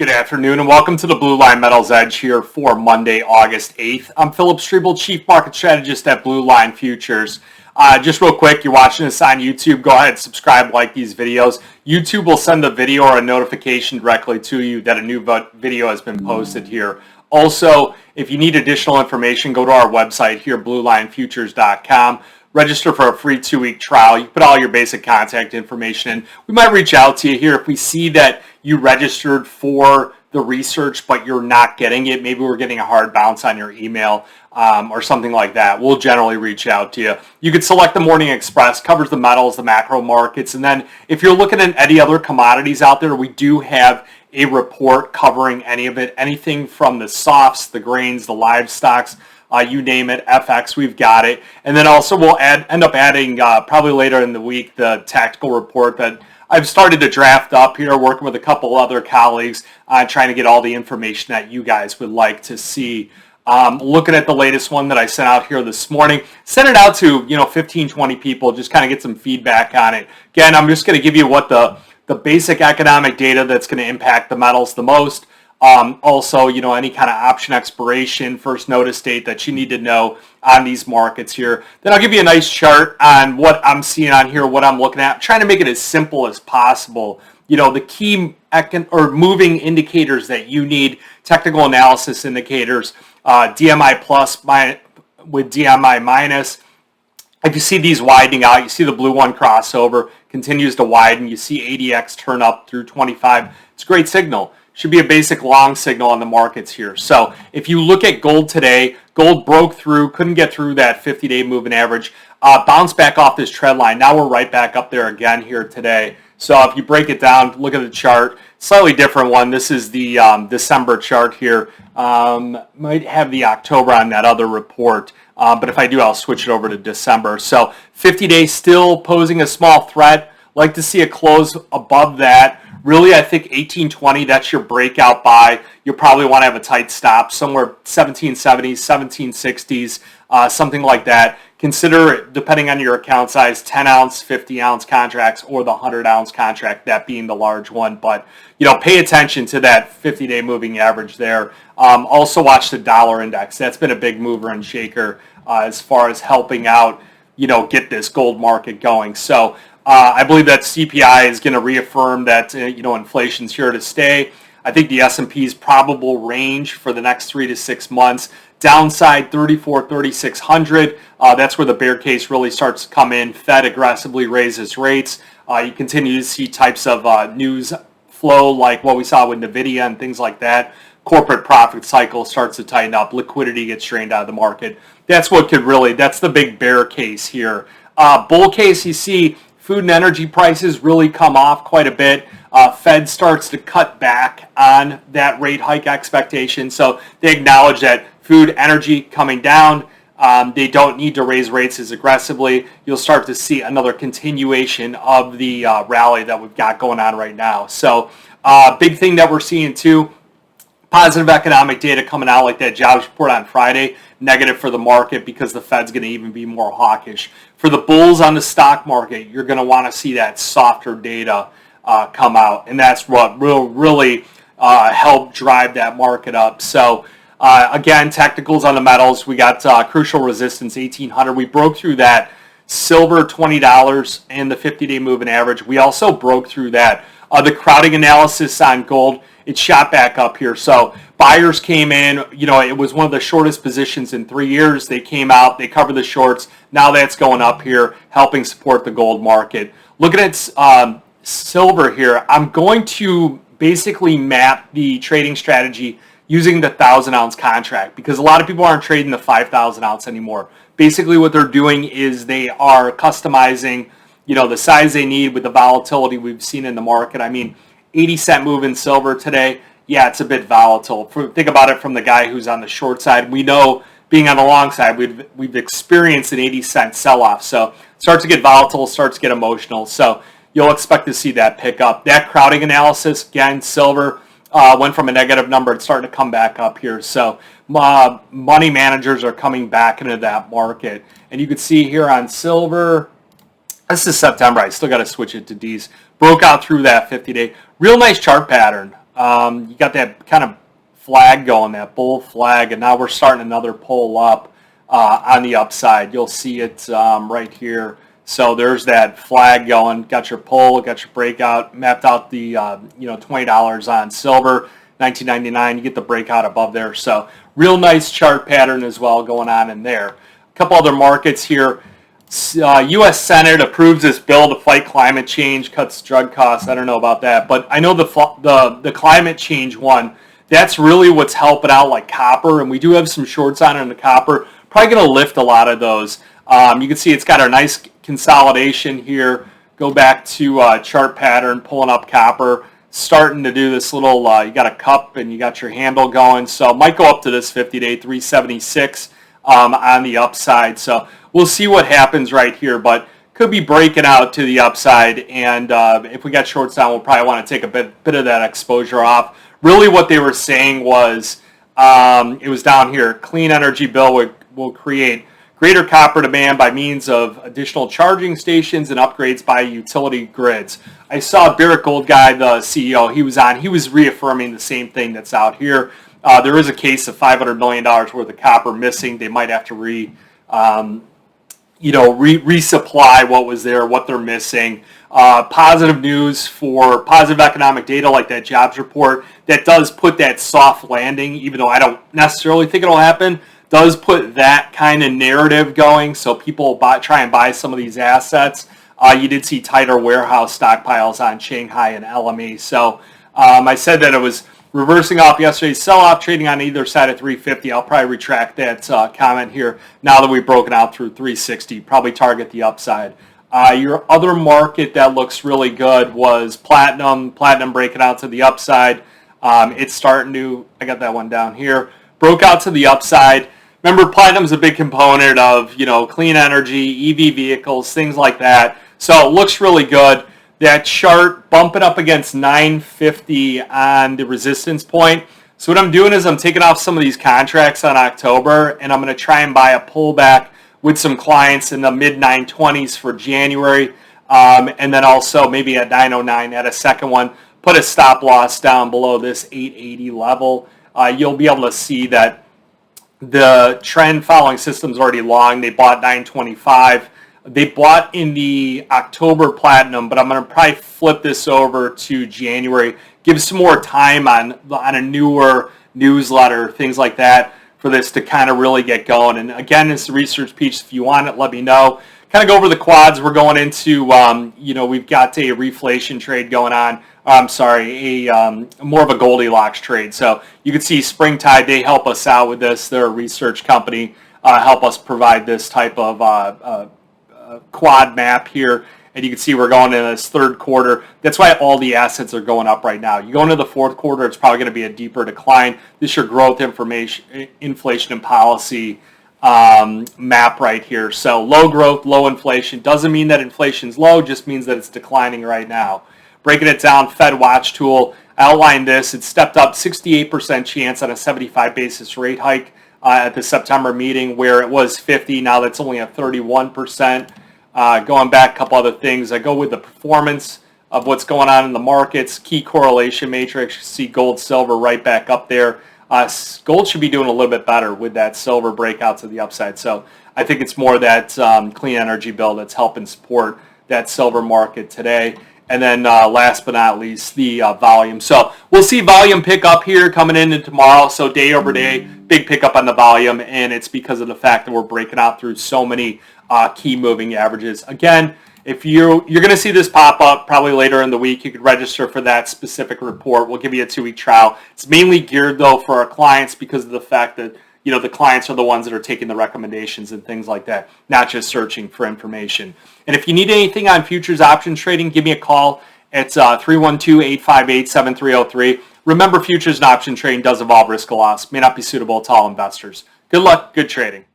Good afternoon and welcome to the Blue Line Metals Edge here for Monday, August 8th. I'm Phillip Streible, Chief Market Strategist at Blue Line Futures. Just real quick, you're watching this on YouTube, go ahead and subscribe, like these videos. YouTube will send a video or a notification directly to you that a new video has been posted here. Also, if you need additional information, go to our website here, bluelinefutures.com. Register for a free 2-week trial. You put all your basic contact information in. We might reach out to you here if we see that you registered for the research but you're not getting it. Maybe we're getting a hard bounce on your email or something like that. We'll generally reach out to you. You could select the Morning Express, covers the metals, the macro markets, and then if you're looking at any other commodities out there, we do have a report covering any of it, anything from the softs, the grains, the livestocks, you name it, FX, we've got it. And then also we'll end up adding probably later in the week the tactical report that I've started to draft up here, working with a couple other colleagues, trying to get all the information that you guys would like to see. Looking at the latest one that I sent out here this morning, sent it out to 15, 20 people, just kind of get some feedback on it. Again, I'm just going to give you what the basic economic data that's going to impact the metals the most. Also, any kind of option expiration, first notice date that you need to know on these markets here. Then I'll give you a nice chart on what I'm seeing on here, what I'm looking at. I'm trying to make it as simple as possible. The key moving indicators that you need, technical analysis indicators, DMI plus with DMI minus. If you see these widening out, you see the blue one crossover, continues to widen. You see ADX turn up through 25. It's a great signal. Should be a basic long signal on the markets here. So if you look at gold today, gold broke through, couldn't get through that 50-day moving average, bounced back off this trend line. Now we're right back up there again here today. So if you break it down, look at the chart, slightly different one. This is the December chart here. Might have the October on that other report. But if I do, I'll switch it over to December. So 50-day still posing a small threat. Like to see a close above that. Really, I think 1820, that's your breakout buy. You'll probably want to have a tight stop somewhere 1770s, 1760s, something like that. Consider, depending on your account size, 10-ounce, 50-ounce contracts or the 100-ounce contract, that being the large one. But, pay attention to that 50-day moving average there. Also watch the dollar index. That's been a big mover and shaker as far as helping out, get this gold market going. So, I believe that CPI is going to reaffirm that inflation's here to stay. I think the S&P's probable range for the next 3 to 6 months, downside 34, 3600. That's where the bear case really starts to come in. Fed aggressively raises rates. You continue to see types of news flow like what we saw with NVIDIA and things like that. Corporate profit cycle starts to tighten up. Liquidity gets drained out of the market. That's the big bear case here. Bull case, you see food and energy prices really come off quite a bit. Fed starts to cut back on that rate hike expectation. So they acknowledge that food, energy coming down. They don't need to raise rates as aggressively. You'll start to see another continuation of the rally that we've got going on right now. So big thing that we're seeing too, positive economic data coming out like that jobs report on Friday, negative for the market because the Fed's going to even be more hawkish. For the bulls on the stock market, you're going to want to see that softer data come out, and that's what will really help drive that market up. So again, technicals on the metals, we got crucial resistance 1800. We broke through that. Silver $20 and the 50-day moving average. We also broke through that. The crowding analysis on gold, it shot back up here. So buyers came in, it was one of the shortest positions in 3 years. They came out, they covered the shorts. Now that's going up here, helping support the gold market. Looking at silver here, I'm going to basically map the trading strategy using the 1,000-ounce contract because a lot of people aren't trading the 5,000-ounce anymore. Basically what they're doing is they are customizing the size they need with the volatility we've seen in the market. I mean, 80-cent move in silver today, yeah, it's a bit volatile. Think about it from the guy who's on the short side. We know, being on the long side, we've experienced an 80-cent sell-off. So it starts to get volatile, starts to get emotional. So you'll expect to see that pick up. That crowding analysis, again, silver went from a negative number. It's starting to come back up here. So money managers are coming back into that market. And you can see here on silver, this is September. I still got to switch it to D's. Broke out through that 50-day. Real nice chart pattern. You got that kind of flag going, that bull flag, and now we're starting another pull up on the upside. You'll see it right here. So there's that flag going. Got your pull, got your breakout, mapped out the $20 on silver, $19.99. You get the breakout above there. So real nice chart pattern as well going on in there. A couple other markets here. U.S. Senate approves this bill to fight climate change, cuts drug costs. I don't know about that, but I know the climate change one, that's really what's helping out, like copper, and we do have some shorts on it in the copper. Probably going to lift a lot of those. You can see it's got a nice consolidation here. Go back to chart pattern, pulling up copper, starting to do this little, you got a cup and you got your handle going. So it might go up to this 50-day 376 on the upside. So we'll see what happens right here, but could be breaking out to the upside. And if we got shorts down, we'll probably want to take a bit of that exposure off. Really what they were saying was, it was down here, clean energy bill will create greater copper demand by means of additional charging stations and upgrades by utility grids. I saw Barrick Gold Guy, the CEO, he was reaffirming the same thing that's out here. There is a case of $500 million worth of copper missing. They might have to resupply what was there, what they're missing. Positive news for positive economic data like that jobs report that does put that soft landing, even though I don't necessarily think it'll happen, does put that kind of narrative going, so people try and buy some of these assets. You did see tighter warehouse stockpiles on Shanghai and LME. So I said that it was reversing off yesterday's sell-off, trading on either side of 350. I'll probably retract that comment here now that we've broken out through 360. Probably target the upside. Your other market that looks really good was platinum. Platinum breaking out to the upside. It's starting to, I got that one down here, broke out to the upside. Remember, platinum's a big component of, clean energy, EV vehicles, things like that. So it looks really good. That chart bumping up against 950 on the resistance point. So what I'm doing is I'm taking off some of these contracts on October, and I'm going to try and buy a pullback with some clients in the mid 920s for January, and then also maybe at 909 at a second one. Put a stop loss down below this 880 level. You'll be able to see that the trend following system's already long. They bought 925. They bought in the October platinum, but I'm going to probably flip this over to January. Give some more time on a newer newsletter, things like that, for this to kind of really get going. And again, it's a research piece. If you want it, let me know. Kind of go over the quads. We're going into, we've got a reflation trade going on. I'm sorry, more of a Goldilocks trade. So you can see Springtide, they help us out with this. They're a research company, help us provide this type of quad map here. And you can see we're going in this third quarter. That's why all the assets are going up right now. You go into the fourth quarter, it's probably going to be a deeper decline. This is your growth information, inflation and policy map right here. So low growth, low inflation. Doesn't mean that inflation's low, just means that it's declining right now. Breaking it down, Fed Watch tool, I outlined this. It stepped up 68% chance on a 75 basis rate hike at the September meeting, where it was 50. Now that's only a 31%. Going back, a couple other things. I go with the performance of what's going on in the markets. Key correlation matrix. You see gold, silver right back up there. Gold should be doing a little bit better with that silver breakout to the upside. So I think it's more that clean energy bill that's helping support that silver market today. And then last but not least, the volume. So we'll see volume pick up here coming into tomorrow. So day over day, big pickup on the volume. And it's because of the fact that we're breaking out through so many key moving averages. Again, if you're going to see this pop up probably later in the week, you could register for that specific report. We'll give you a 2-week trial. It's mainly geared, though, for our clients because of the fact that the clients are the ones that are taking the recommendations and things like that, not just searching for information. And if you need anything on futures options trading, give me a call. It's 312-858-7303. Remember, futures and option trading does involve risk of loss. May not be suitable to all investors. Good luck, good trading.